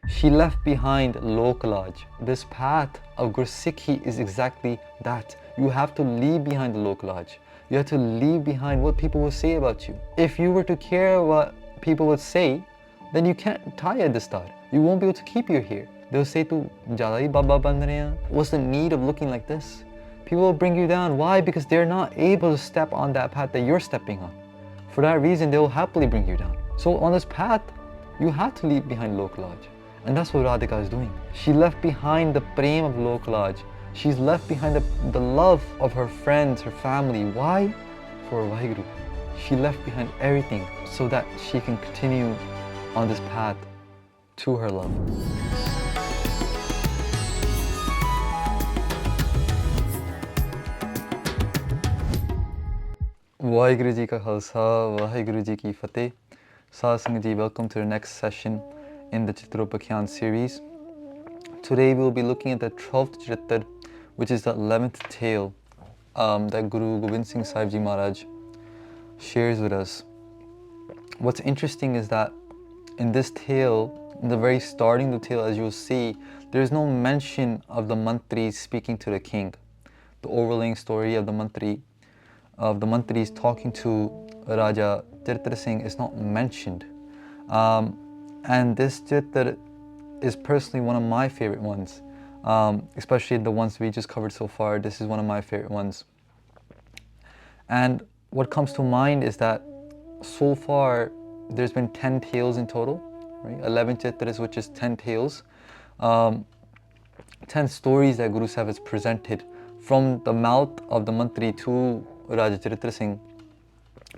She left behind Lokalaj. This path of Gursikhi is exactly that. You have to leave behind the Lokalaj. You have to leave behind what people will say about you. If you were to care what people would say, then you can't tie at the start. You won't be able to keep you here. They'll say to Jada hi Baba ban rahe hain. What's the need of looking like this? People will bring you down. Why? Because they're not able to step on that path that you're stepping on. For that reason, they will happily bring you down. So on this path, you have to leave behind Lokalaj. And that's what Radhika is doing. She left behind the prem of Lokalaj. She's left behind the love of her friends, her family. Why? For Vaheguru. She left behind everything so that she can continue on this path to her love. Vaheguru Ji Ka Khalsa, Vaheguru Ji Ki Fateh. Saad Sangat Ji, welcome to the next session in the Charitropakhyan series. Today we will be looking at the 12th Charitar, which is the 11th tale that Guru Gobind Singh Sahib Ji Maharaj shares with us. What's interesting is that in this tale, in the very starting of the tale, as you'll see, there's no mention of the mantris speaking to the king. The overlaying story of the mantris talking to Raja Charitr Singh is not mentioned. And this Charitar is personally one of my favorite ones, especially the ones we just covered so far. This is one of my favorite ones. And what comes to mind is that so far there's been 10 tales in total, right? 11 Charitars, which is 10 tales, 10 stories that Guru Sahib has presented from the mouth of the mantri to Raja Charitr Singh.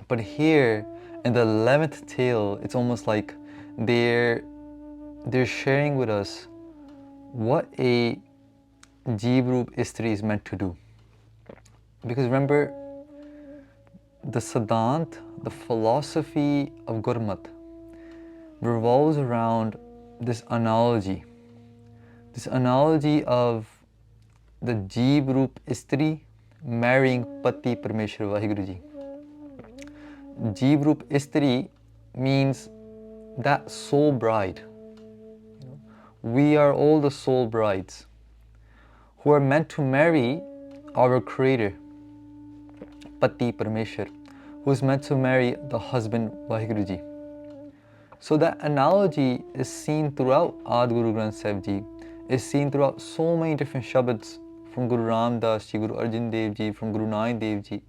But here in the 11th tale, it's almost like they're sharing with us what a Jeevroop Istri is meant to do. Because remember, the Siddhant, the philosophy of Gurmat revolves around this analogy of the Jeevroop Istri marrying Pati Parmeshwar Vaheguru Ji. Jeevroop Istri means that soul bride. We are all the soul brides who are meant to marry our Creator, Pati Parmeshwar, who is meant to marry the husband Vaheguru Ji. So that analogy is seen throughout Ad Guru Granth Sahib Ji, is seen throughout so many different Shabads from Guru Ram Das Ji, Guru Arjan Dev Ji, from Guru Nanak Dev Ji.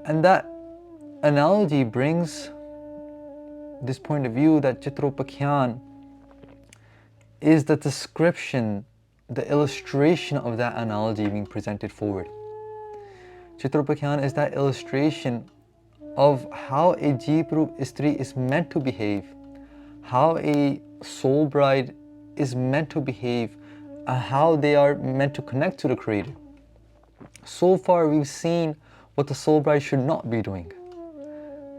And that analogy brings this point of view that Charitropakhyan is the description, the illustration of that analogy being presented forward. Charitropakhyan is that illustration of how a Jeevroop Istri is meant to behave, how a soul bride is meant to behave, and how they are meant to connect to the Creator. So far we've seen what the soul bride should not be doing,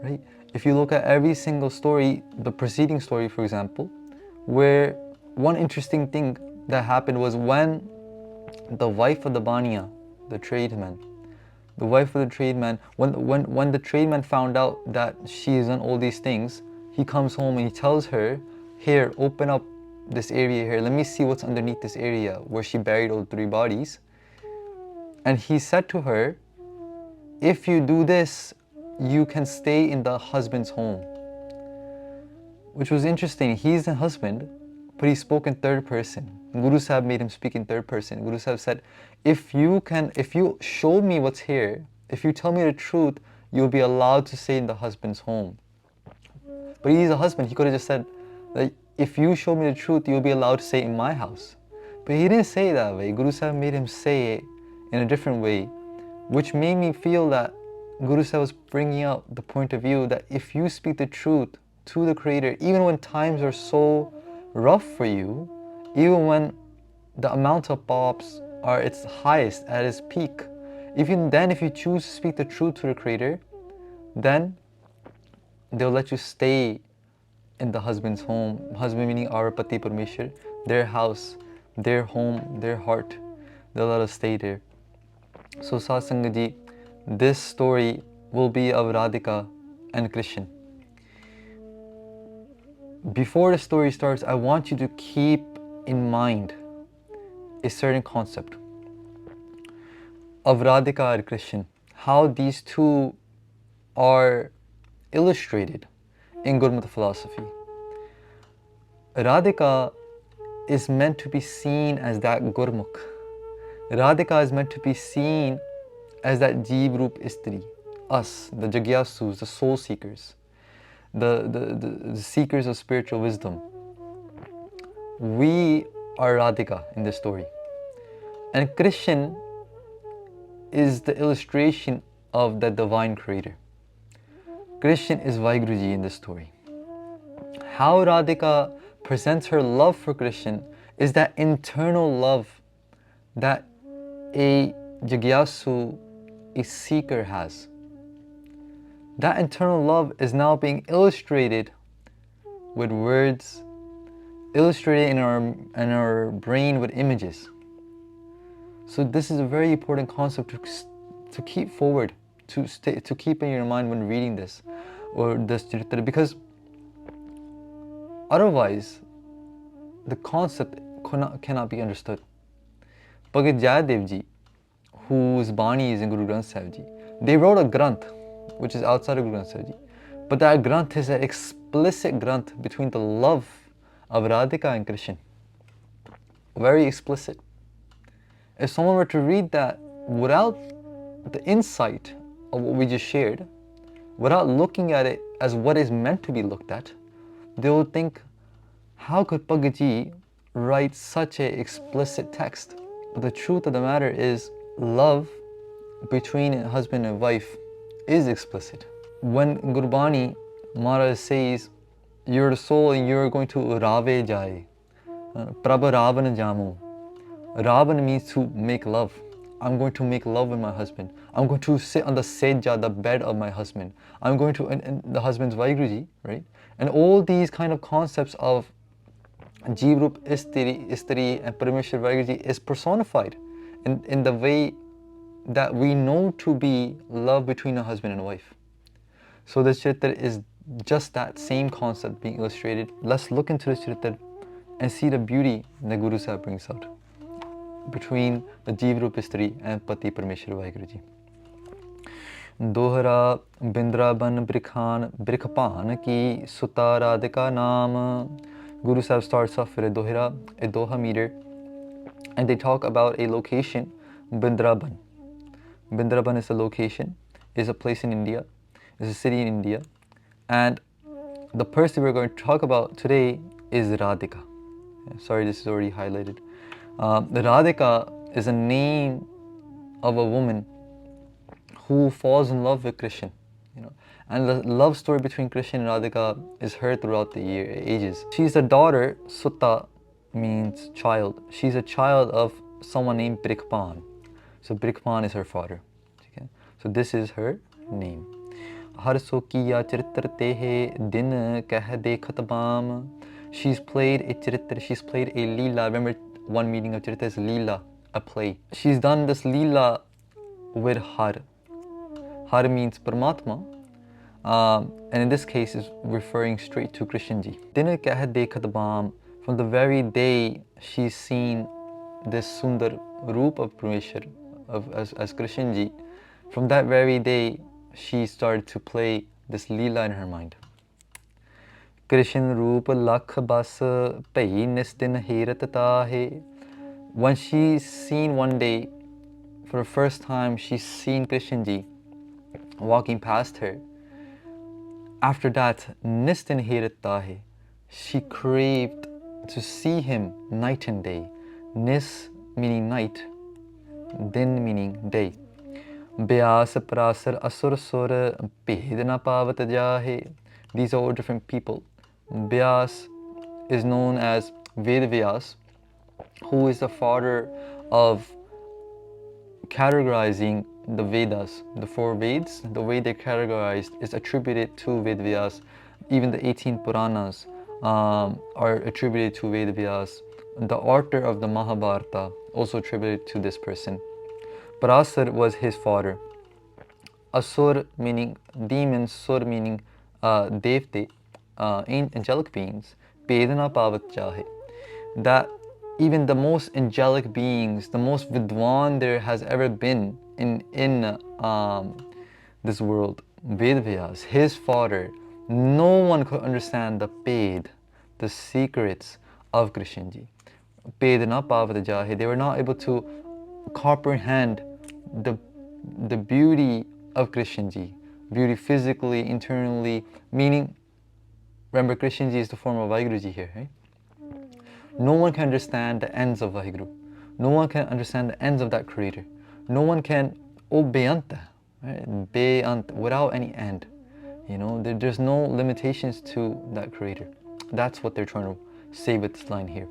right? If you look at every single story, the preceding story, for example, where one interesting thing that happened was when the wife of the Baniya, the tradesman, when the tradesman found out that she's done all these things, he comes home and he tells her, here, open up this area here, let me see what's underneath this area where she buried all 3 bodies. And he said to her, if you do this, you can stay in the husband's home. Which was interesting. He's the husband, but he spoke in third person. Guru Sahib made him speak in third person. Guru Sahib said, if you show me what's here, if you tell me the truth, you'll be allowed to stay in the husband's home. But he's a husband. He could have just said, like, if you show me the truth, you'll be allowed to stay in my house. But he didn't say it that way. Guru Sahib made him say it in a different way, which made me feel that Guru Sahib was bringing out the point of view that if you speak the truth to the Creator, even when times are so rough for you, even when the amount of paps are its highest, at its peak, even then if you choose to speak the truth to the Creator, then they'll let you stay in the husband's home. Husband meaning our Pati Parmeshwar, their house, their home, their heart. They'll let us stay there. So Saad Sangat Ji, this story will be of Radhika and Krishan. before the story starts, I want you to keep in mind a certain concept of Radhika and Krishan, how these two are illustrated in Gurmata philosophy. Radhika is meant to be seen as that Gurmukh. Radhika is meant to be seen as that Jeev Roop Istri, us, the Jagyasus, the soul seekers, the seekers of spiritual wisdom. We are Radhika in this story. And Krishan is the illustration of the divine creator. Krishan is Vaiguruji in this story. How Radhika presents her love for Krishan is that internal love that a Jagyasu, a seeker has. That internal love is now being illustrated with words, illustrated in our brain with images. So this is a very important concept to keep forward, to keep in your mind when reading this or this Charitra, because otherwise the concept cannot be understood. Bhagat Jayadev ji, whose Bani is in Guru Granth Sahib ji, they wrote a Granth which is outside of Guru Granth Sahib ji, but that Granth is an explicit Granth between the love of Radhika and Krishan. Very explicit. If someone were to read that without the insight of what we just shared, without looking at it as what is meant to be looked at, they will think, how could Bhagat ji write such an explicit text? But the truth of the matter is, love between a husband and wife is explicit. When Gurbani Maharaj says, you're the soul and you're going to Rave Jai, Prabha Ravan Jamu. Ravan means to make love. I'm going to make love with my husband. I'm going to sit on the sejja, the bed of my husband. I'm going to, and the husband's Vaiguruji, right? And all these kind of concepts of Jeev Roop Istri and Parameshwar Vaiguruji is personified in the way that we know to be love between a husband and a wife. So this Charitra is just that same concept being illustrated. Let's look into this Charitra and see the beauty that Guru Sahib brings out between the Jeev Roop Istri and Pati Parameshwar Vaiguruji. Dohra Bindraban Brikhan Brikpan ki Suta Radhika Naam. Guru Sahib starts off with a Doha meter, and they talk about a location, Bindraban. Bindraban is a location, is a place in India, is a city in India, and the person we're going to talk about today is Radhika. Sorry, this is already highlighted. Radhika is a name of a woman who falls in love with Krishna, and the love story between Krishna and Radhika is heard throughout the ages. She's a daughter. Sutta means child. She's a child of someone named Brikpan. So Brikpan is her father. Okay? So this is her name. Har so kiya Charitr tehe din keh dekhat baam. She's played a Charitra, she's played a Leela. Remember, one meaning of Charitra is Leela, a play. She's done this Leela with Har. Har means Paramatma, and in this case is referring straight to Krishnji. Din keh dekhat baam. From the very day she's seen this Sundar Roop of Parmeshwar, as Krishnji, from that very day she started to play this Leela in her mind. Krishan Roop Lakh Bas Pai Nistin Hirat Tahe. When she's seen one day, for the first time, she's seen Krishnji walking past her. After that, Nistin Hirat Tahe, she craved to see him night and day. Nis meaning night, Din meaning day. Byas Prasar Asur Sur Pedna Pavat Jahe. These are all different people. Vyas is known as Ved Vyas, who is the father of categorizing the Vedas. The 4 Veds, the way they're categorized is attributed to Ved Vyas. Even the 18 Puranas are attributed to Ved Vyas. The author of the Mahabharata also attributed to this person. Parasar was his father. Asur meaning demons, Sur meaning Devte. angelic beings, Pedana Pavat Chahe, that even the most angelic beings, the most vidwan there has ever been in this world, Vedvyas, his father, no one could understand the Ped, the secrets of Krishnji. Pedana Pavat Chahe, they were not able to comprehend the beauty of Krishnji, beauty physically, internally, meaning, remember Krishnji is the form of Vaheguruji here, right? No one can understand the ends of Vaheguru. No one can understand the ends of that creator. No one can, Beyanta, right? Beyant, without any end. You know, there's no limitations to that creator. That's what they're trying to say with this line here.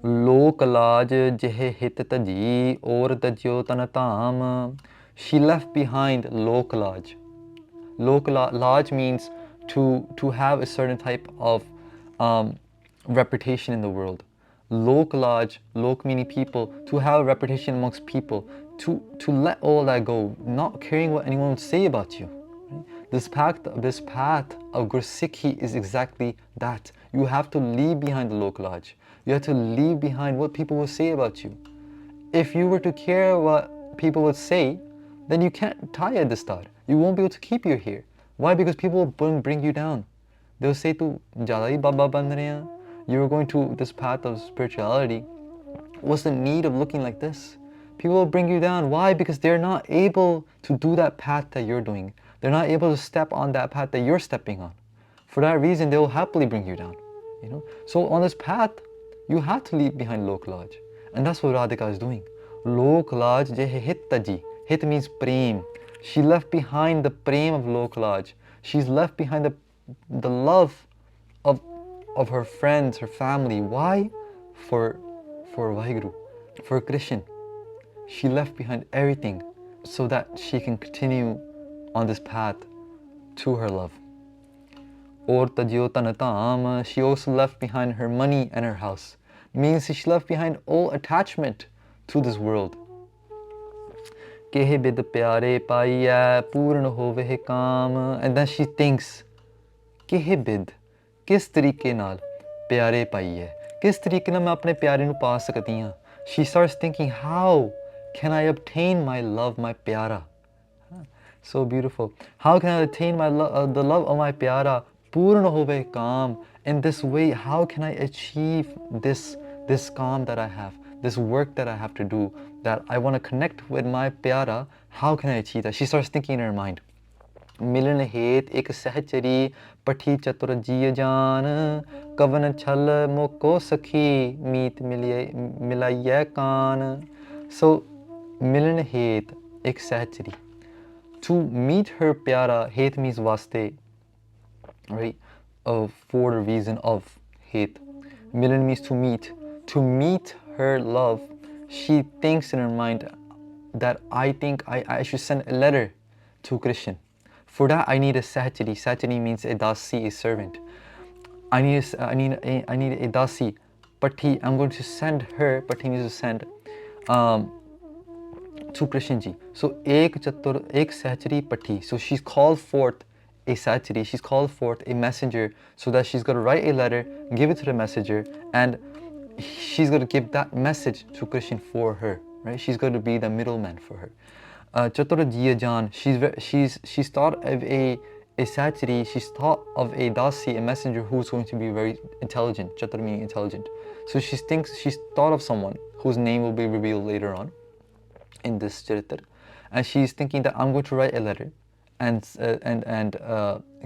Lok laj jehe hit taji or tajyo tanatam. She left behind lok laj. Lok laj means to have a certain type of reputation in the world. Lok laj, lok meaning people, to have a reputation amongst people, to let all that go, not caring what anyone would say about you. Right? This path of Gursikhi is exactly that. You have to leave behind the lok laj. You have to leave behind what people will say about you. If you were to care what people would say, then you can't tie at the star. You won't be able to keep you here. Why? Because people will bring you down. They'll say, "Tu jada hi baba ban rahe hain. You're going to this path of spirituality. What's the need of looking like this?" People will bring you down. Why? Because they're not able to do that path that you're doing. They're not able to step on that path that you're stepping on. For that reason, they will happily bring you down. You know. So on this path, you have to leave behind Lok Laj. And that's what Radhika is doing. Lok Laj jehe hit taji. Hit means prem. She left behind the prem of Lok Laj. She's left behind the love of her friends, her family. Why? For Vaheguru, for Krishna. She left behind everything so that she can continue on this path to her love. Or tajyo tanatam, she also left behind her money and her house. Means she left behind all attachment to this world. Kehe bid pyare paiya purna hove kaam. And then she thinks, kehe bid, किस तरीके नाल प्यारे पाई है, किस तरीके नाल मैं अपने प्यारे नू पा सकती हां. She starts thinking, how can I obtain my love, my pyara? So beautiful. How can I attain my the love of my pyara? Purna hove kaam. In this way, how can I achieve this kaam that I have, this work that I have to do, that I want to connect with my pyara? How can I achieve that? She starts thinking in her mind. मिलन हेत एक सहचरी पठी चतुर जिय जान कवन छल मोको सखी मीत मिलाइय कान. So मिलन हेत एक सहचरी, to meet her pyara. Het means vaste, right? For the reason of het. Milan means to meet. To meet her love, she thinks in her mind that I think I should send a letter to Krishna. For that, I need a sahchari. Sahchari means a dasi, a servant. I need a dasi. Patti, I'm going to send her. Patti means to send to Krishna ji. So ek sahchari patti. So she's called forth a sahchari. She's called forth a messenger, so that she's going to write a letter, give it to the messenger, and she's going to give that message to Krishna for her. Right? She's going to be the middleman for her. Chatur Jiya Jan, she's thought of a sachari, she's thought of a dasi, a messenger who's going to be very intelligent. Chatur meaning intelligent. So she's thought of someone whose name will be revealed later on in this Charitr, and she's thinking that I'm going to write a letter and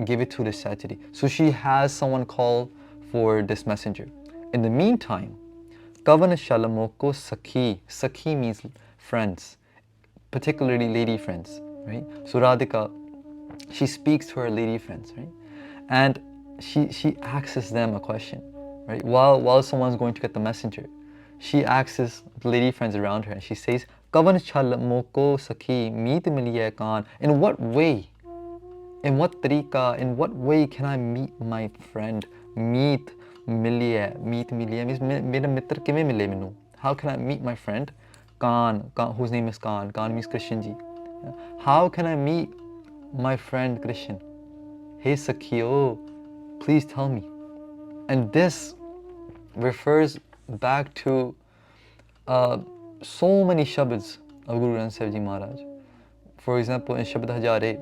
give it to this sachari. So she has someone call for this messenger. In the meantime, Kavan Shalamoko Sakhi. Sakhi means friends, particularly lady friends, right? So Radhika, she speaks to her lady friends, right? And she asks them a question, right? While someone's going to get the messenger, she asks the lady friends around her, and she says, "Kavan chal moko sakhi meet miliye kaan." In what way? In what tarika? In what way can I meet my friend? Meet miliye means mera mitra kive mile minu. How can I meet my friend? Khan, whose name is Khan. Khan means Krishna ji. How can I meet my friend Krishna? Hey Sakhiyo, please tell me. And this refers back to so many Shabads of Guru Granth Sahib Ji Maharaj. For example, in Shabad Hajare,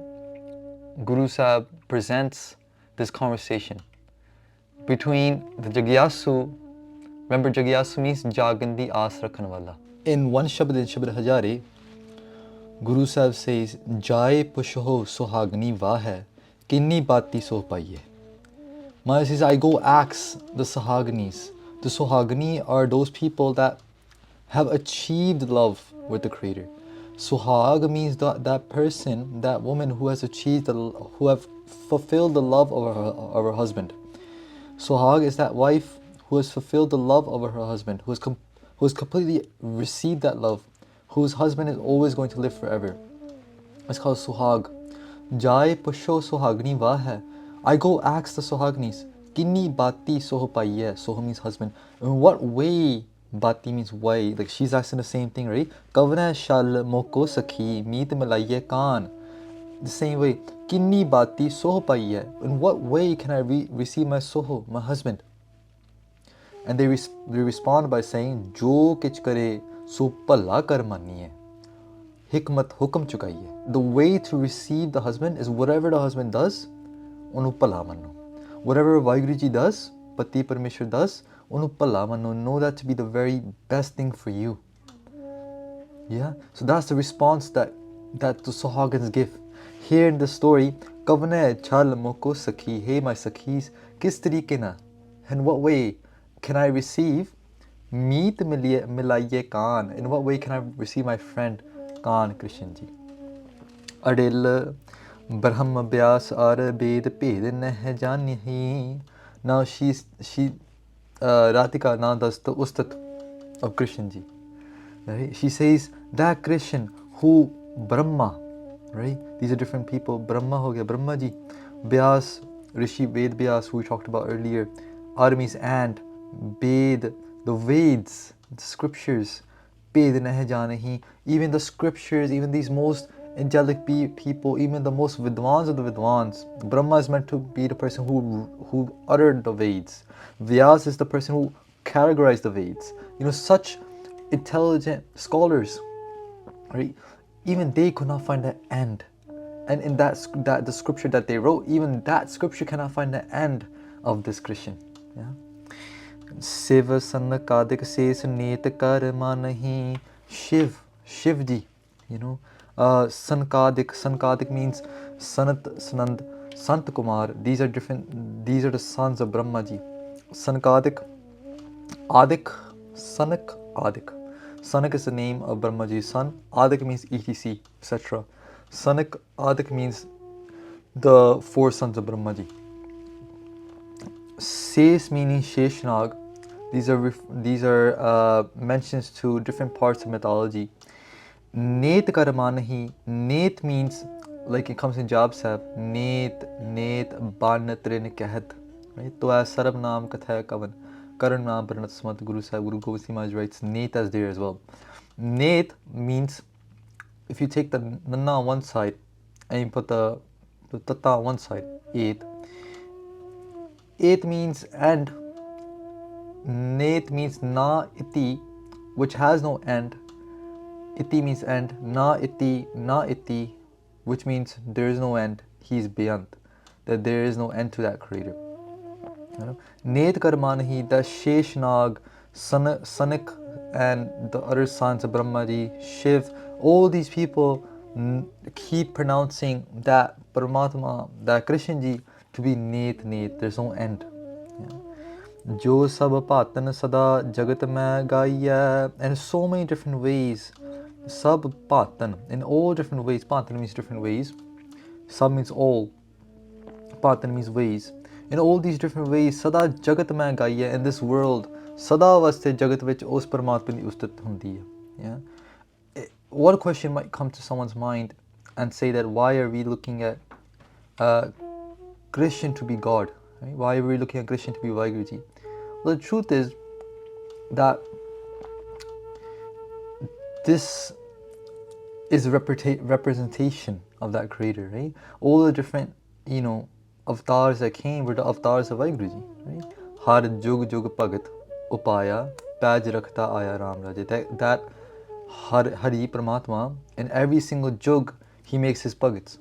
Guru Sahib presents this conversation between the Jagyasu. Remember, Jagyasu means Jagandi Aas Rakhan Wala. In one Shabad in Shabad Hajare, Guru Sahib says, Jai Pusho Sohagni Vahe, Kinni Bati So Paiye. Maharaj says, I go ask the Sahagnis. The Sohagni are those people that have achieved love with the Creator. Suhag means that person, that woman who has achieved, who have fulfilled the love of her husband. Suhag is that wife who has fulfilled the love of her husband, who has completely received that love, whose husband is always going to live forever. It's called Suhag. Jai Pusho Sohagni Vahe. I go ask the Sohagnis, Kinni Bati Soho Paiye. Soho means husband. In what way? Bati means way. Like she's asking the same thing, right? Kavna Shal Moko Sakhi Meet Malaye Khan. The same way. Kinni Bati Soho Paiye. In what way can I receive my Soho, my husband? And they respond by saying, Jo kich kare so palla kar maniye. Hikmat hukam chukaiye. The way to receive the husband is whatever the husband does, onu pala mano. Whatever Vaheguru Ji does, Pati Parmeshwar does, onu pala mano. Know that to be the very best thing for you. Yeah? So that's the response that the Sohagans give. Here in the story, Kavne chal moko sakhi, hey my sakhis, kis tarike na? In what way can I receive meet milaiye Khan? In what way can I receive my friend Khan Krishan Ji? Adil Brahma Vyas ar Ved Ped Neh Janihi. Now she Radhika now does the ustat of Krishan Ji. Right? She says that Krishan who Brahma, right? These are different people. Brahma ho gaya, Brahma Ji. Vyas, Rishi Ved Vyas, who we talked about earlier. Ar means and. Ved, the Veds, the scriptures. Ped Neh Janahi. Even the scriptures, even these most angelic people, even the most Vidwans of the Vidwans. Brahma is meant to be the person who uttered the Veds. Vyas is the person who categorized the Veds. You know, such intelligent scholars, right? Even they could not find the end. And in that the scripture that they wrote, even that scripture cannot find the end of this Krishan. Yeah. Siva Sanakadik says Net Karma Nahi. Shiv Ji, you know. Sankadik means Sanat, Sanand, Sant Kumar. These are the sons of Brahma Ji. Sankadik, Adik, Sanak, Adik. Sanak is the name of Brahma Ji's son. Adik means etc, etc. Sanak, Adik means the four sons of Brahma Ji. Ses meaning Sheshnag. These are mentions to different parts of mythology. Net Karamanahi. Net means, like it comes in Jab Sahib, Net Ban Trin Kahat. Right? To as Sarab Naam Katha Kavan. Karan Naam Pranat Smat Guru Sahib, Guru Gobind Singh Maharaj writes Net as there as well. Net means, if you take the Nana on one side and you put the Tata on one side, Eight means and. Net means na iti, which has no end. Iti means end. Na iti, which means there is no end. He is beyond. That there is no end to that Creator. Net Karmanahi, the Sheshnag, Sanik, and the other sons of Brahmaji, Shiv, all these people keep pronouncing that Paramatma, that Krishan Ji, to be Net. There's no end. Yeah. Jo sab patan sada jagat mein gaiya, and so many different ways. Sab patan, in all different ways. Patan means different ways. Sab means all. Patan means ways. In all these different ways, sada jagat mein gaiya, in this world, sada vaste jagat vich us Paramatma di ustat hundi hai. Yeah. One question might come to someone's mind and say that why are we looking at Krishan to be God? Right? Why are we looking at Krishan to be Vaheguru Ji? Well, the truth is that this is a representation of that Creator, right? All the different, avatars that came were the avatars of Vaheguru Ji, right? Har jug jug bhagat upaya paj rakhta aya Ram Raja. That Hari Paramatma, in every single jug he makes his bhagats.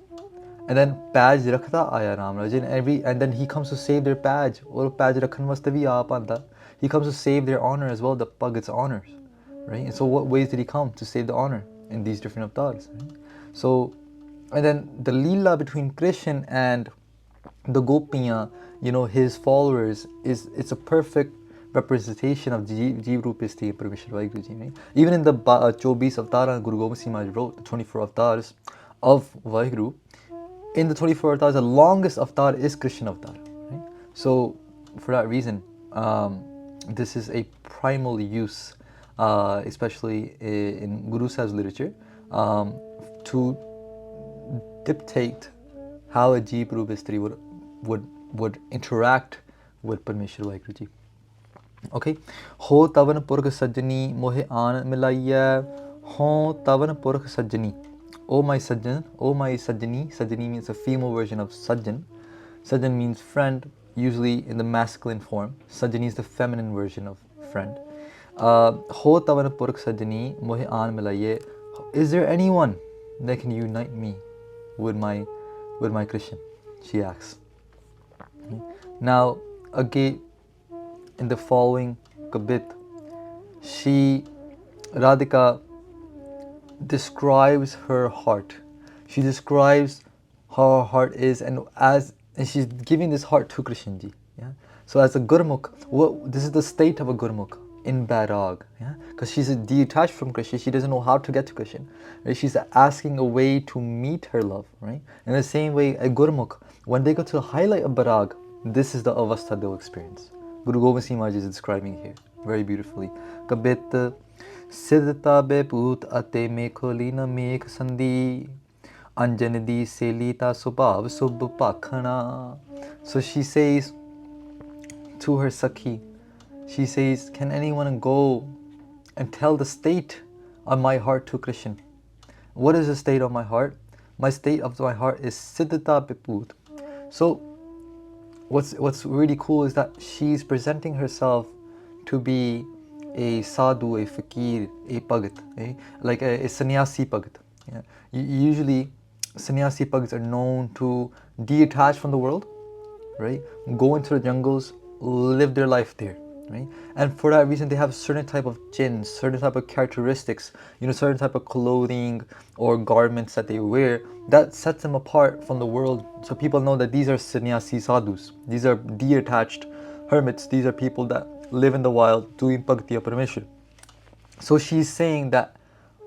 And then paj rakhta aya Ram Raja, and then he comes to save their paj. Or paj rakhan vaste bhi aap aanda. He comes to save their honor as well, the bhagats' honors, right? And so what ways did he come to save the honor in these different avatars? Right? So, and then the Leela between Krishna and the Gopiya, his followers, it's a perfect representation of Jeev Rupasti and Parmeshwar Vaheguru Ji, right? Even in the 24 avatars, Guru Gobind Singh Maharaj wrote the 24 avatars of Vaheguru. In the 24 avatars, the longest avatar is Krishna avatar, right? So for that reason, this is a primal use, especially in Guru Sahib's literature, to dictate how a Jeev Rupastri would interact with Parmeshwar Vaheguru Ji. Okay, ho tavan purkh sajjani mohe aan milaiya, ho tavan purkh sajjani. Oh my sajjan, oh my sajjani. Sajjani means a female version of sajjan. Sajjan means friend, usually in the masculine form. Sajjani is the feminine version of friend. Ho tavan purkh sajjani mohe aan milaiye. Is there anyone that can unite me with my Krishna? She asks. Now, again, in the following kabit, Radhika describes her heart. She describes how her heart is, and she's giving this heart to Krishna Ji. Yeah. So as a Gurmukh, this is the state of a Gurmukh in Bairag. Yeah. Because she's detached from Krishna, she doesn't know how to get to Krishna. Right? She's asking a way to meet her love. Right. In the same way, a Gurmukh, when they go to the highlight of Bairag, this is the avastha they'll experience. Guru Gobind Singh Maharaj is describing here very beautifully. Kabit Siddhta beput ate mekholi na mekh sandhi anjan di selita subhav subh pakhana. So she says to her Sakhi, she says, can anyone go and tell the state of my heart to Krishna? What is the state of my heart? My state of my heart is Siddhta beput. So what's really cool is that she's presenting herself to be a sadhu, a fakir, a bhagat, like a sannyasi bhagat. Yeah. Usually, sannyasi bhagats are known to detach from the world, right? Go into the jungles, live their life there, right? And for that reason, they have certain type of jins, certain type of characteristics, certain type of clothing or garments that they wear that sets them apart from the world. So people know that these are sannyasi sadhus. These are detached hermits. These are people that live in the wild doing bhakti of Parameshwar. So she's saying that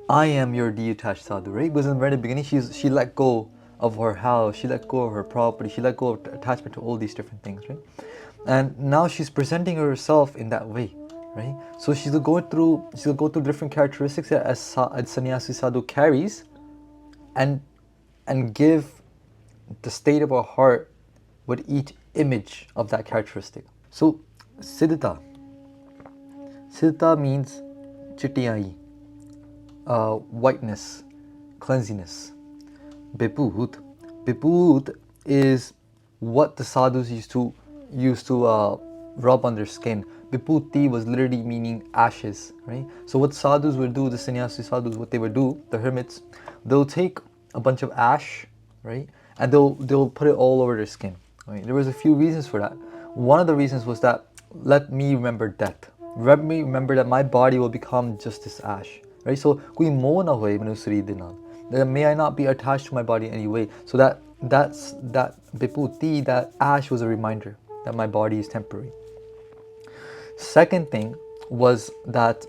I am your detached sadhu, right? Because in the very beginning, she let go of her house, she let go of her property, she let go of attachment to all these different things, right? And now she's presenting herself in that way, right? So she'll go through different characteristics that a sannyasi sadhu carries, and give the state of her heart with each image of that characteristic. So Siddhta means chitiyai, whiteness, cleanliness. Biput is what the sadhus used to rub on their skin. Viputi was literally meaning ashes, right? So what sadhus would do, the sannyasi sadhus, what they would do, the hermits, they'll take a bunch of ash, right? And they'll put it all over their skin. Right? There was a few reasons for that. One of the reasons was that, let me remember death. Let me remember that my body will become just this ash, right? So koi moh na hoye manu sareer de naal. May I not be attached to my body in any way. So that viputi, that ash, was a reminder that my body is temporary. Second thing was that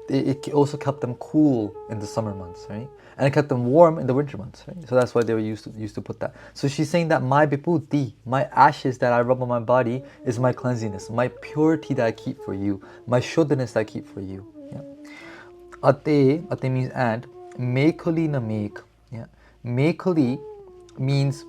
it also kept them cool in the summer months, right? And it kept them warm in the winter months, right? So that's why they were used to put that. So she's saying that my viputi, my ashes that I rub on my body, is my cleanliness, my purity that I keep for you, my shuddhaness that I keep for you. Yeah. Ate means and. Mekhali na mekh. Yeah. Mekhali means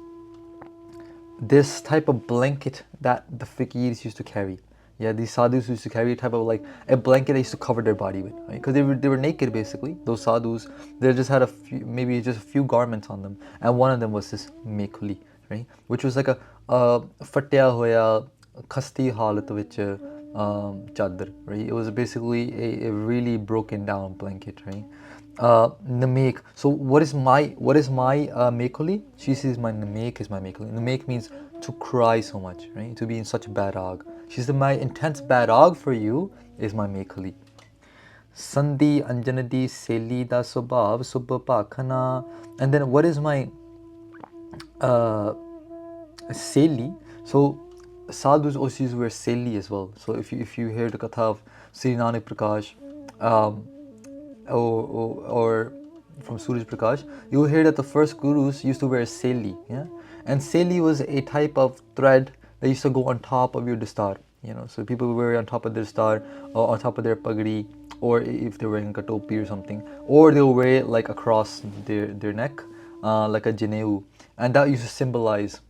this type of blanket that the fakirs used to carry. Yeah, these sadhus used to carry a type of like a blanket they used to cover their body with, right? Because they were naked basically. Those sadhus, they just had maybe just a few garments on them, and one of them was this mekhuli, right? Which was like a fatya hoya, khasti halat vich chadar, right? It was basically a really broken down blanket, right? Namek. So what is my mekoli? She says my namek is my mekoli. Namek means to cry so much, right? To be in such bad ag. She said my intense bad ag for you is my mekoli. Sandhi Anjanadi Seli da Subhav Subhapakhana. And then what is my Seli? So sadhus also use the word Seli as well. So if you hear the katha of Sri Nanak Prakash, or from Suraj Prakash, you will hear that the first gurus used to wear Seli, yeah, and Seli was a type of thread that used to go on top of your dastar, so people would wear it on top of their dastar or on top of their pagdi, or if they're wearing a topi or something, or they'll wear it like across their neck, like a janeu, and that used to symbolize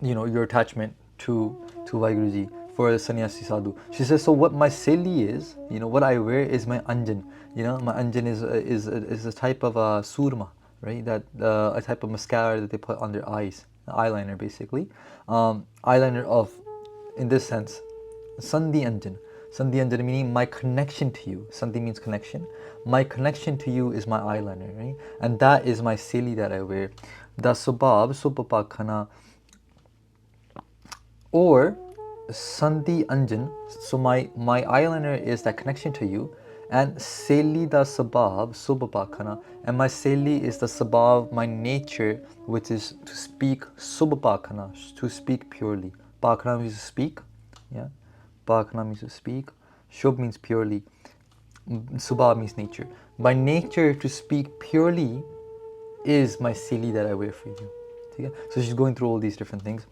your attachment to Vaiguruji for the sannyasi sadhu. She says, so what my seli is, what I wear is my anjan. My anjan is a type of surma, right? That a type of mascara that they put on their eyes, eyeliner basically. Eyeliner of, in this sense, Sandhi Anjan. Sandhi Anjan meaning my connection to you. Sandhi means connection. My connection to you is my eyeliner, right? And that is my seli that I wear. The subab, supapakhana, or Sandhi Anjan. So my eyeliner is that connection to you, and Seli da Sabab Subhapakhana, and my Seli is the Sabab, my nature, which is to speak Subhapakhana, to speak purely. Pakhana means to speak, yeah. Pakhana means to speak. Shubh means purely. Subha means nature. My nature to speak purely is my Seli that I wear for you. Okay? So she's going through all these different things.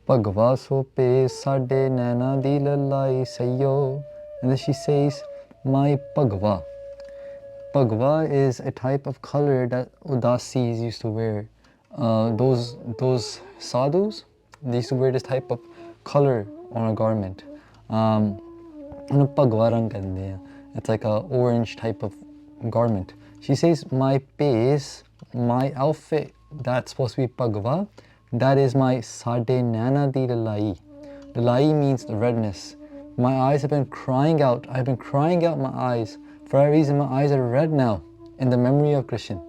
Bhagava sope sade naina di lalai sayo. And then she says, my Bhagava. Bhagava is a type of color that Udasis used to wear. Those sadhus, they used to wear this type of color on a garment. Bhagava rang kehte hain. It's like a orange type of garment. She says, my base, my outfit, that's supposed to be Bhagava. That is my sade naina di lalai. Lalai means the redness. My eyes have been crying out. I've been crying out my eyes. For that reason, my eyes are red now in the memory of Krishna.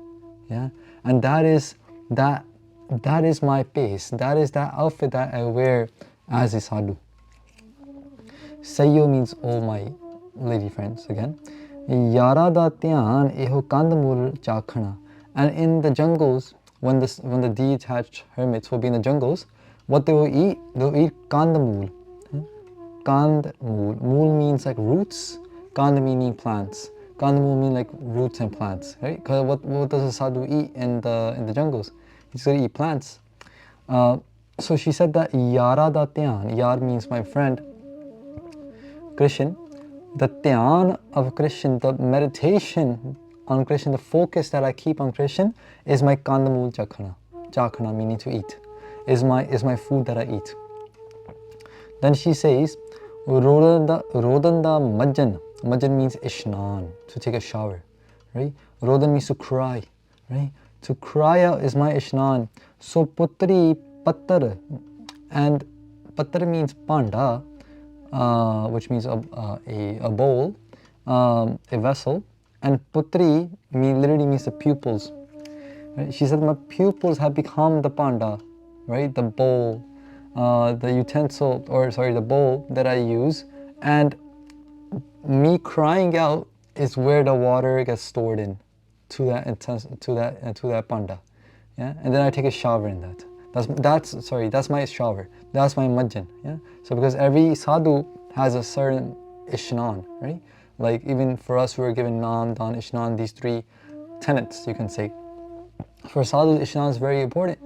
Yeah, and that is my base. That is that outfit that I wear as a sadhu. Sayo means all my lady friends again. Yara da dhyan eho kandamul chakhana. And in the jungles, when the detached hermits will be in the jungles, what they'll eat kandamul. Kandamul. Mul means like roots. Kand meaning plants. Kandamul mean like roots and plants, right? Because what does a sadhu eat in the jungles? He's going to eat plants. So she said that Yara da dhyan. Yar means my friend. Krishan. The dhyan of Krishan, the meditation on Krishna, the focus that I keep on Krishna is my kandamul chakhana. Chakhana meaning to eat. Is my food that I eat. Then she says, Rodanda majjan. Majjan means ishnan, to take a shower. Right? Rodan means to cry. Right? To cry out is my ishnan. So putri pattar. And pattar means panda, which means a bowl, a vessel. And putri literally means the pupils. Right? She said, my pupils have become the panda, right? The bowl, the utensil, the bowl that I use. And me crying out is where the water gets stored in, to that panda. Yeah? And then I take a shower in that. That's my shower. That's my majjan. Yeah? So because every sadhu has a certain ishnan, right? Like even for us who are given Nam, Dan, Ishnan, these three tenets, you can say. For sadhu, Ishnan is very important,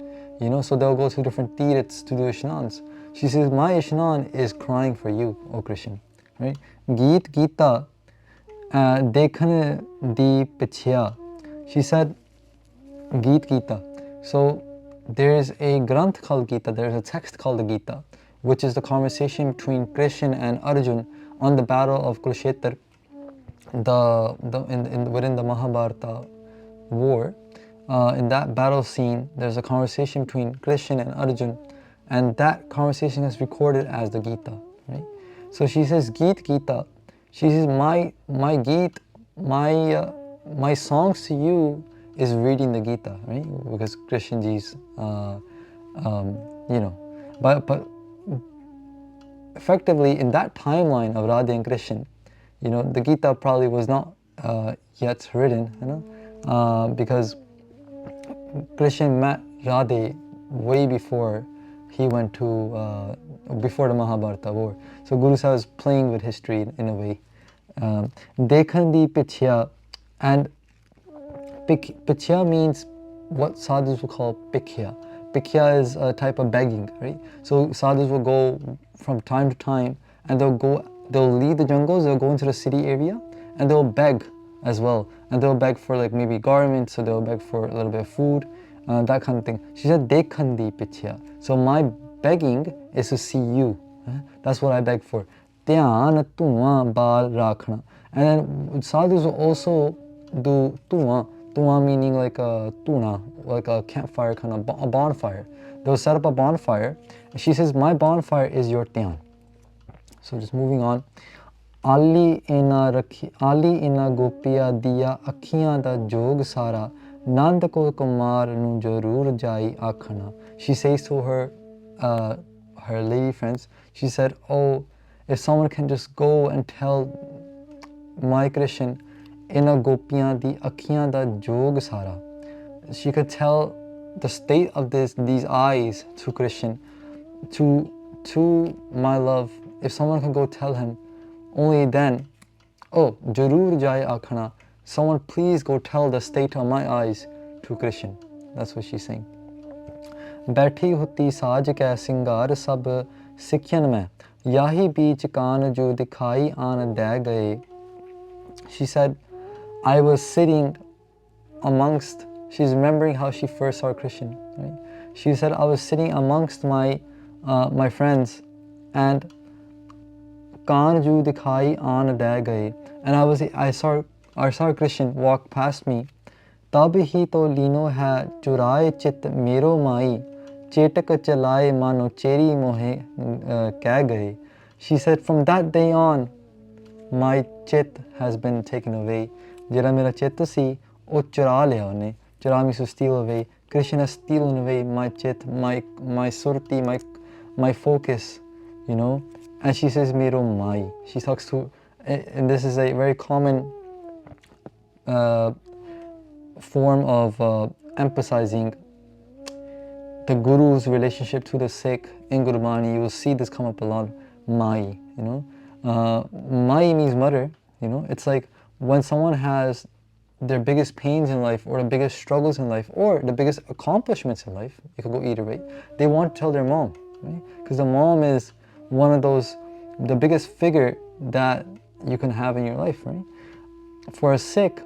so they'll go to different tirths to do Ishnans. She says, my Ishnan is crying for you, O Krishna, right? Geet Gita, Dekhan di Pichya. She said, Geet Gita. So there's a granth called Gita, there's a text called the Gita, which is the conversation between Krishna and Arjun on the battle of Kurukshetra, within the Mahabharata war. in that battle scene, there's a conversation between Krishna and Arjun, and that conversation is recorded as the Gita, right? So she says, Geet Gita. She says, my Geet, my songs to you is reading the Gita, right? Because Krishna ji's, but effectively in that timeline of Radha and Krishan, the Gita probably was not yet written, because Krishan met Radha way before he went to, before the Mahabharata war. So Guru Sahib was playing with history in a way. Dekhan di pichya, and pichya means what sadhus will call pikya. Pikya is a type of begging, right? So sadhus will go from time to time and they'll leave the jungles, they'll go into the city area and they'll beg as well. And they'll beg for like maybe garments, so they'll beg for a little bit of food, that kind of thing. She said, Dekhandi pichya. So my begging is to see you. That's what I beg for. Dhyan tuwa bal rakhna. And then sadhus will also do tuwa. Tuwa meaning like a tuna, like a campfire kind of a bonfire. They'll set up a bonfire. And she says, my bonfire is your dhyan. So just moving on. Ali ina gopiya diya akhiyan da jog sara nand ko kumar nu jarur jai akhana. She says to her lady friends, she said, oh, if someone can just go and tell my Krishna ina gopiyan di akhiyan da jog sara. She could tell the state of these eyes to Krishna, to my love. If someone can go tell him, only then, oh, Jarur Jai Akhana, someone please go tell the state of my eyes to Krishna. That's what she's saying. Baithi huti saaj ka singar sab Sikhyan mein, yahi beech kaan jo dikhai aan de gaye. She said, I was sitting amongst, she's remembering how she first saw Krishna, right? She said, I was sitting amongst my friends and Kanju dikhai aan de gaye, and I saw Krishna walk past me. Tab hi to lino hai churaye chit mero mai, chetak chalaye mano cheri mohe keh gaye. She said, from that day on, my chit has been taken away. Jera mera chit si, oh chura liya unne. Chura means to steal away. Krishna has stolen away my chit, my surti, my focus, And she says, Mero Mai. She talks to, and this is a very common form of emphasizing the Guru's relationship to the Sikh in Gurbani. You will see this come up a lot. Mai, Mai means mother, It's like when someone has their biggest pains in life or the biggest struggles in life or the biggest accomplishments in life, you could go either way, they want to tell their mom, right? Because the mom is one of those, the biggest figure that you can have in your life, right? For a Sikh,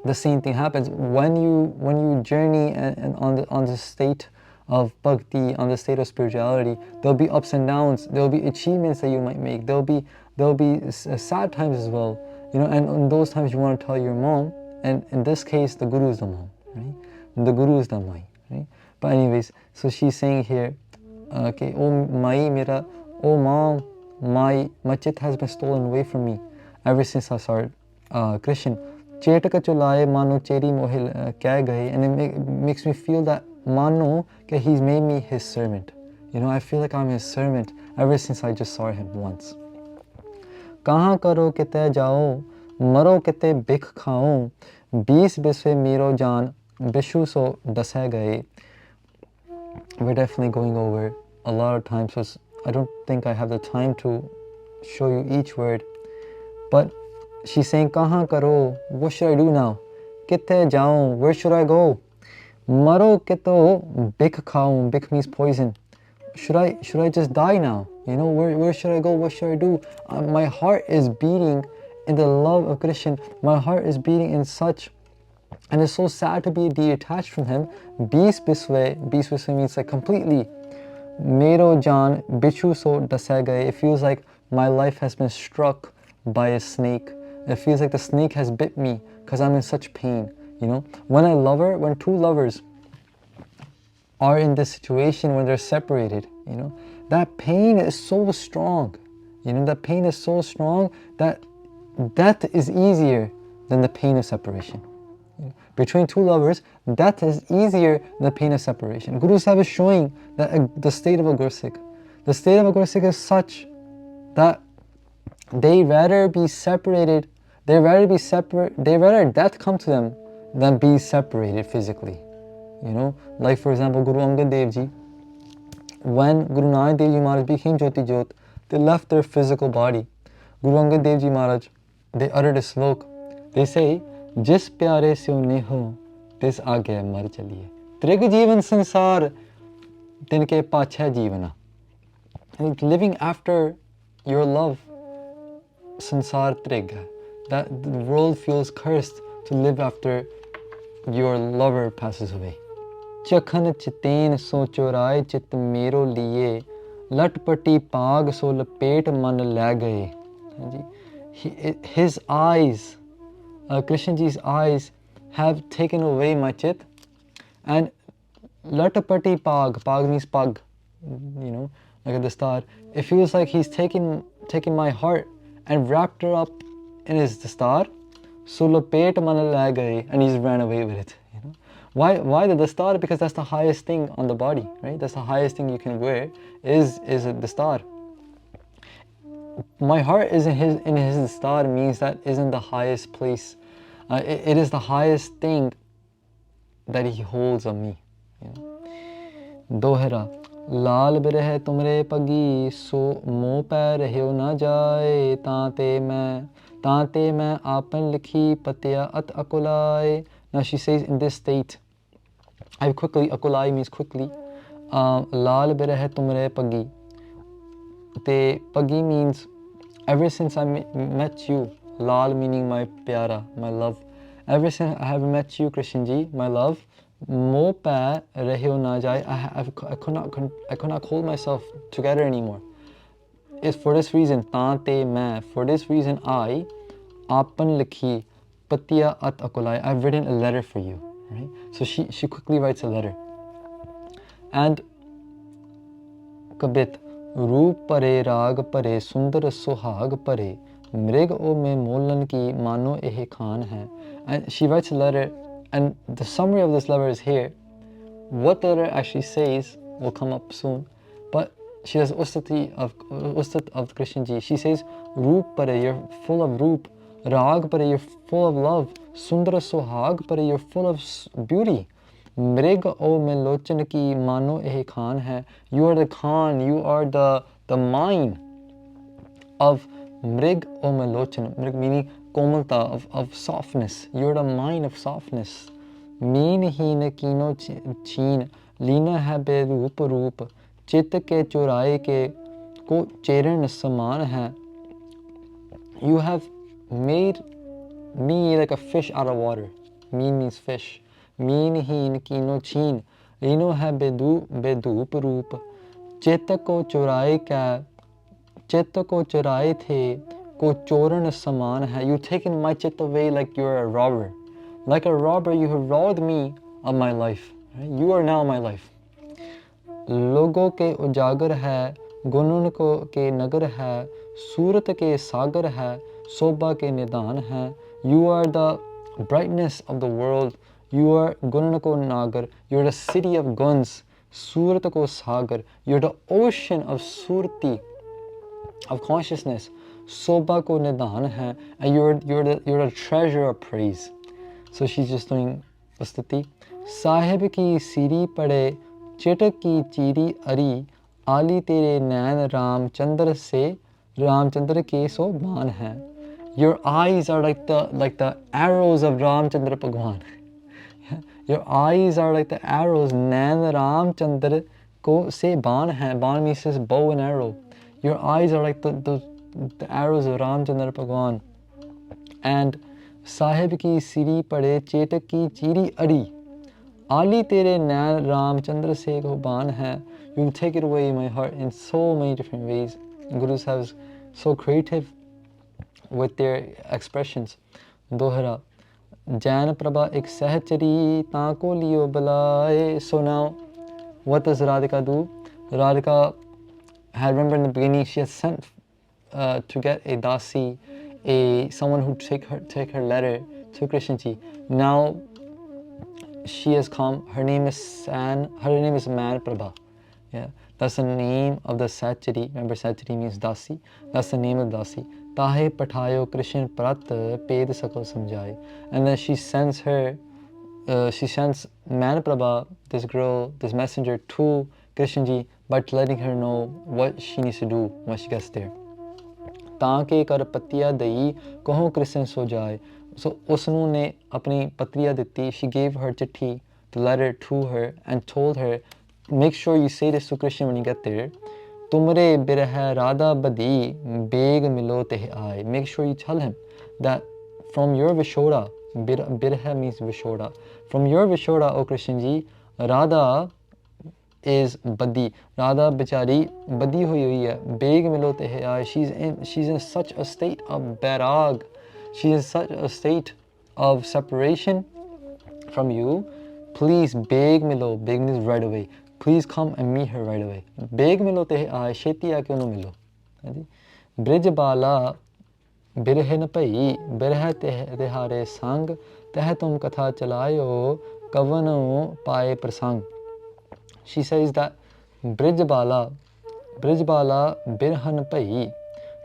the same thing happens when you journey and on the state of bhakti, on the state of spirituality. There'll be ups and downs. There'll be achievements that you might make. There'll be sad times as well, And in those times, you want to tell your mom, and in this case, the Guru is the mom, right? The Guru is the Mai, right? But anyways, so she's saying here, okay, oh Mai mera, oh mom, my chit has been stolen away from me ever since I saw Krishna. Chetaka chulaye mano cheri mohil keh gaye, and it makes me feel that mano that he's made me his servant. I feel like I'm his servant ever since I just saw him once. Kahan karo kite jao, maro kite bikh khao, 20 biswe mero jaan, bishu so dase gaye. We're definitely going over a lot of times, so I don't think I have the time to show you each word. But she's saying, Kahan karo, what should I do now? Kite jao, where should I go? Maro kito bikh khao, bikh means poison. Should I just die now? Where should I go? What should I do? My heart is beating in the love of Krishna. My heart is beating in such, and it's so sad to be detached from him. 20 biswe means like completely. Mero jaan bichu so dase gaye. It feels like my life has been struck by a snake. It feels like the snake has bit me because I'm in such pain. You know, when two lovers are in this situation when they're separated, you know, that pain is so strong. You know, that pain is so strong that death is easier than the pain of separation. Between two lovers, death is easier than the pain of separation. Guru Sahib is showing that the state of a Gursikh. The state of a Gursikh is such that they rather be separated, they rather death come to them than be separated physically. You know, like for example, Guru Angad Dev Ji, when Guru Nanak Dev Ji Maharaj became Jyoti Jyot, they left their physical body. Guru Angad Dev Ji Maharaj, they uttered a slok. They say, Jis pyare syo neho, tis aage mar chaliye. Trig jeevan sansar, tinke pache jeevana. Living after your love, sansar trig. That the world feels cursed to live after your lover passes away. Chakhan chitain so chorai chit mero liye, latpati paag so lapet man la gaye. His eyes, Krishnaji's eyes have taken away my chit, and latpati pag means pag, you know, like at the start. It feels like he's taking my heart and wrapped her up in his dastar, so lapet man la gaye, and he's ran away with it. You know, why the dastar? Because that's the highest thing on the body, right? That's the highest thing you can wear is a dastar. My heart is in his star means that isn't the highest place. It is the highest thing that he holds of me. You know? Dohra लाल बिरह तुमरे पगी सो मोह पै रह्यो ना जाए तांते मैं आपन लिखी पतिया अत अकुलाए. Now she says in this state, I quickly, akulai means quickly, लाल बिरह तुमरे पगी. The pagi means ever since I met you, Lal meaning my pyara, my love. Ever since I have met you, Krishan my love, mo pa rahyo na jai. I could not hold myself together anymore. It's for this reason, taante main. For this reason, I, apan likhi, patiya at akulai. I've written a letter for you, right? So she quickly writes a letter, and kabit. रूप परे राग परे सुंदर सुहाग परे मृग ओ में मोलन की मानो एह खान है. And she writes a letter, and the summary of this letter is here. What the letter actually says will come up soon, but she does ustat of Krishna ji. She says, Roop pare, you're full of roop. Rag pare, you're full of love. Sundara suhag pare, you're full of beauty. Mrig o melochan ki mano eh khan hai. You are the khan, you are the mine of mrig o melochan. Mrig meaning komalta, of softness. You are the mine of softness. Meen hi na kino cheen, lina hai be roop roop. Chit ke choraye ke ko cheran saman hai. You have made me like a fish out of water. Meen means fish. Mean हीन कीनो छीन लीनो है बेदूप रूप चित्त को चुराए थे को चोरन समान है. You taken my chit away like you're a robber. Like a robber, you have robbed me of my life. Right? You are now my life. लोगों के उजागर है गुणन को के नगर है सूरत के सागर है शोभा के निदान है. You are the brightness of the world. You are Gunanako Nagar, you're the city of guns, Suratako Sagar, you're the ocean of Surti, of consciousness, Sobako Nidan hai, and you're the treasure of praise. So she's just doing Vastati. Sahib ki siri pade, Chetak ki chiri ari, Ali tere nain Ram Chandra se, Ram Chandra ke so ban hai. Your eyes are like the arrows of Ram Chandra Bhagwan. Your eyes are like the arrows. Nain Ram Chandra ko se ban hai. Ban means this bow and arrow. Your eyes are like the arrows of Ram Chandra Bhagwan. And Sahib ki siri pade chetak ki chiri ari. Ali tere nain Ram Chandra se ko ban hai. You take it away my heart in so many different ways. Gurus have so creative with their expressions. Dohra Jan Prabha ek sahchari taako liyo balaye. So now, what does Radhika do? Radhika had, remember in the beginning, she had sent to get a dasi, someone who take her letter to Krishna ji. Now she has come. Her name is Man Prabha. Yeah, that's the name of the Sachari. Remember, Sachari means dasi. That's the name of the dasi. Tahe pathayo Krishan prat ped sakal samjai. And then she sends her. She sends Man Prabha, this girl, this messenger, to Krishna ji, but letting her know what she needs to do when she gets there. ताके कर पतिया दई कहो कृष्ण सो जाए. So उसनु ने अपनी पत्रिया दिती. She gave her चिट्ठी, the letter to her, and told her, make sure you say this to Krishna when you get there. तुमरे बिरह राधा बदी बेग मिलो तेह आए. Make sure you tell him that from your Vishoda, birha means Vishoda, from your Vishoda, O Krishna ji, Radha is badi. Radha bichari badi hui hai. Beg milote hai. She's in such a state of bairag. She is such a state of separation from you. Please beg milo. Beg means right away. Please come and meet her right away. Beg milote hai. Sheti aake no milo. Brij bala birhin pai birha tehare sang teh tum katha chalayo kavano paye prasang. She says that Brijbala Birhan Pai,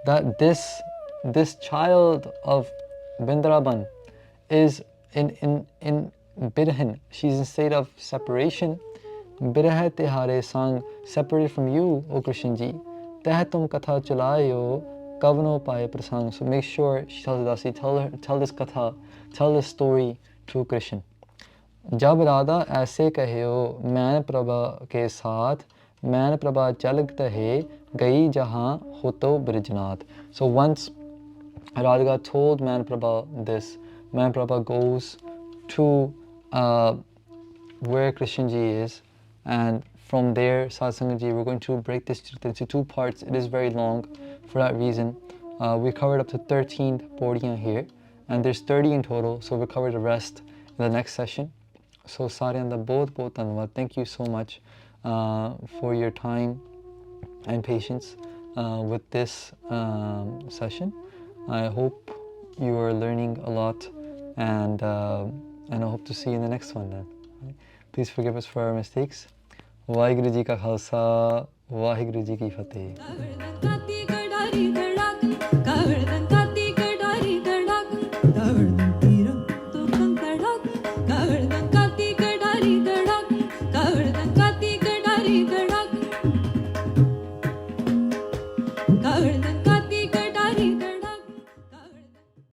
that this child of Bindraban is in Birhan. She's in state of separation. Birha Tihare Sang, separated from you, O Krishna ji. Teh tum katha chalayo kavno paye prasang. So make sure, she tells Dasi, tell this katha, tell this story to Krishna. जब राधा ऐसे कहो man Prabha के साथ man Prabha चलत है गई जहाँ हो तो Brijnath. So once Radhika told Man Prabha this, Man Prabha goes to where Krishna ji is, and from there, Satsanga ji, we're going to break this into two parts. It is very long for that reason. We covered up to 13 Podiyan here, and there's 30 in total, so we'll cover the rest in the next session. So Saryan da bahut dhanwad. Thank you so much for your time and patience with this session. I hope you are learning a lot, and I hope to see you in the next one then. Please forgive us for our mistakes. Waheguru Ji Ka Khalsa, Waheguru Ji Ki Fateh.